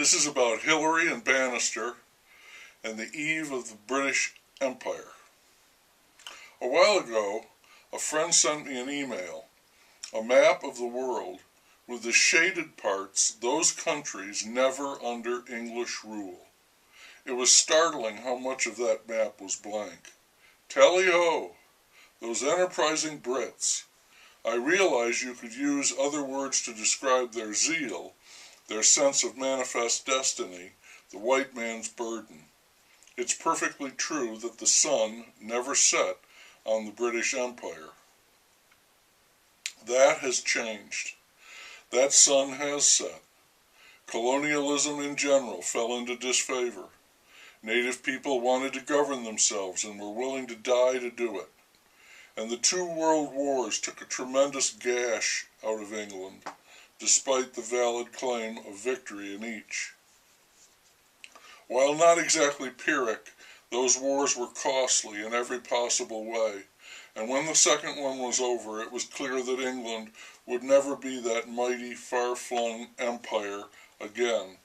This is about Hillary and Bannister and the eve of the British Empire. A while ago, a friend sent me an email, a map of the world with the shaded parts, those countries never under English rule. It was startling how much of that map was blank. Tally-ho! Those enterprising Brits. I realize you could use other words to describe their zeal, their sense of manifest destiny, the white man's burden. It's perfectly true that the sun never set on the British Empire. That has changed. That sun has set. Colonialism in general fell into disfavor. Native people wanted to govern themselves and were willing to die to do it. And the two world wars took a tremendous gash out of England, despite the valid claim of victory in each. While not exactly Pyrrhic, those wars were costly in every possible way, and when the second one was over, it was clear that England would never be that mighty, far-flung empire again.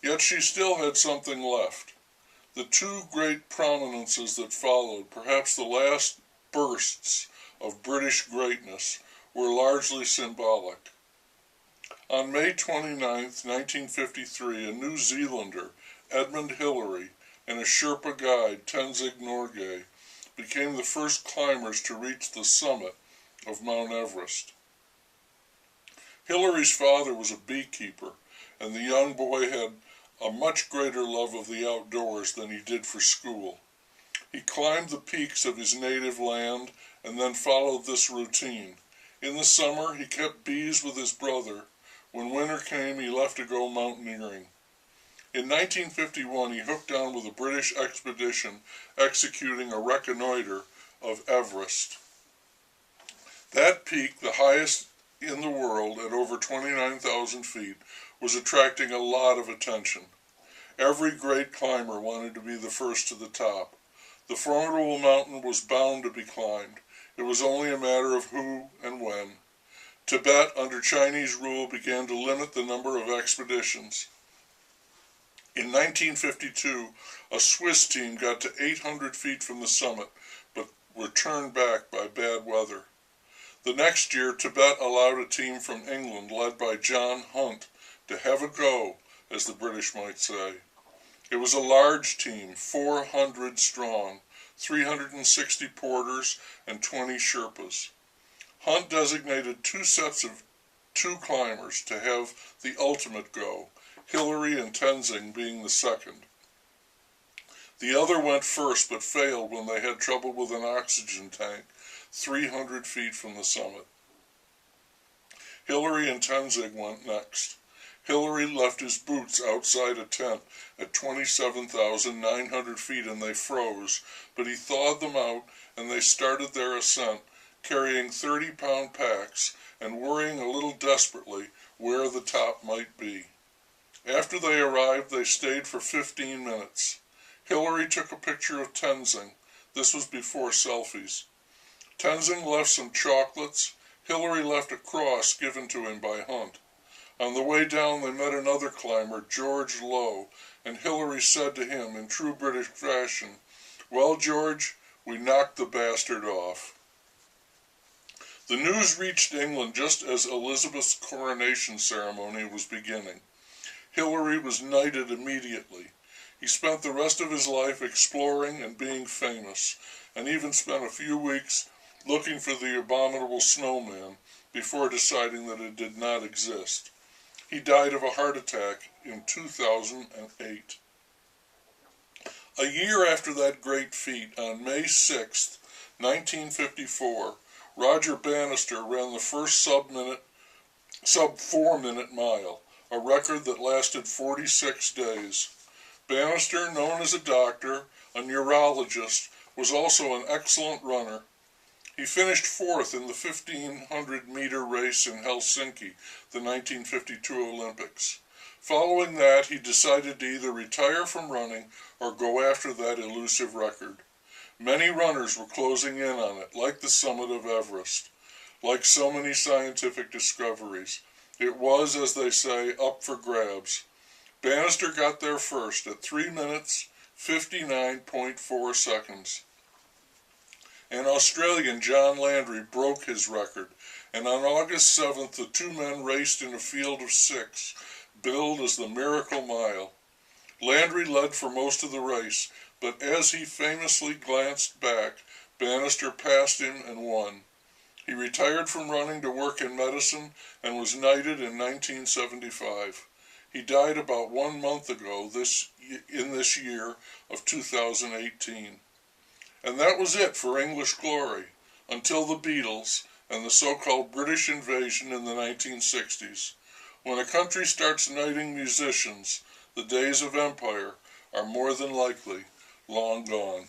Yet she still had something left. The two great prominences that followed, perhaps the last bursts of British greatness, were largely symbolic. On May 29, 1953, a New Zealander, Edmund Hillary, and a Sherpa guide, Tenzing Norgay, became the first climbers to reach the summit of Mount Everest. Hillary's father was a beekeeper, and the young boy had a much greater love of the outdoors than he did for school. He climbed the peaks of his native land and then followed this routine. In the summer, he kept bees with his brother. When winter came, he left to go mountaineering. In 1951, he hooked on with a British expedition executing a reconnoiter of Everest. That peak, the highest in the world at over 29,000 feet, was attracting a lot of attention. Every great climber wanted to be the first to the top. The formidable mountain was bound to be climbed. It was only a matter of who and when. Tibet, under Chinese rule, began to limit the number of expeditions. In 1952, a Swiss team got to 800 feet from the summit, but were turned back by bad weather. The next year, Tibet allowed a team from England, led by John Hunt, to have a go, as the British might say. It was a large team, 400 strong, 360 porters, and 20 Sherpas. Hunt designated two sets of two climbers to have the ultimate go, Hillary and Tenzing being the second. The other went first but failed when they had trouble with an oxygen tank 300 feet from the summit. Hillary and Tenzing went next. Hillary left his boots outside a tent at 27,900 feet and they froze, but he thawed them out and they started their ascent, carrying 30-pound packs and worrying a little desperately where the top might be. After they arrived, they stayed for 15 minutes. Hillary took a picture of Tenzing. This was before selfies. Tenzing left some chocolates. Hillary left a cross given to him by Hunt. On the way down, they met another climber, George Lowe, and Hillary said to him in true British fashion, "Well, George, we knocked the bastard off." The news reached England just as Elizabeth's coronation ceremony was beginning. Hillary was knighted immediately. He spent the rest of his life exploring and being famous, and even spent a few weeks looking for the abominable snowman before deciding that it did not exist. He died of a heart attack in 2008. A year after that great feat, on May 6, 1954, Roger Bannister ran the first sub-4-minute mile, a record that lasted 46 days. Bannister, known as a doctor, a neurologist, was also an excellent runner. He finished fourth in the 1,500-meter race in Helsinki, the 1952 Olympics. Following that, he decided to either retire from running or go after that elusive record. Many runners were closing in on it, like the summit of Everest. Like so many scientific discoveries, it was, as they say, up for grabs. Bannister got there first at 3 minutes 59.4 seconds. An Australian, John Landry, broke his record, and on August 7th the two men raced in a field of 6, billed as the Miracle Mile. Landry led for most of the race, but as he famously glanced back, Bannister passed him and won. He retired from running to work in medicine and was knighted in 1975. He died about 1 month ago in this year of 2018. And that was it for English glory, until the Beatles and the so-called British invasion in the 1960s. When a country starts knighting musicians, the days of empire are more than likely long gone.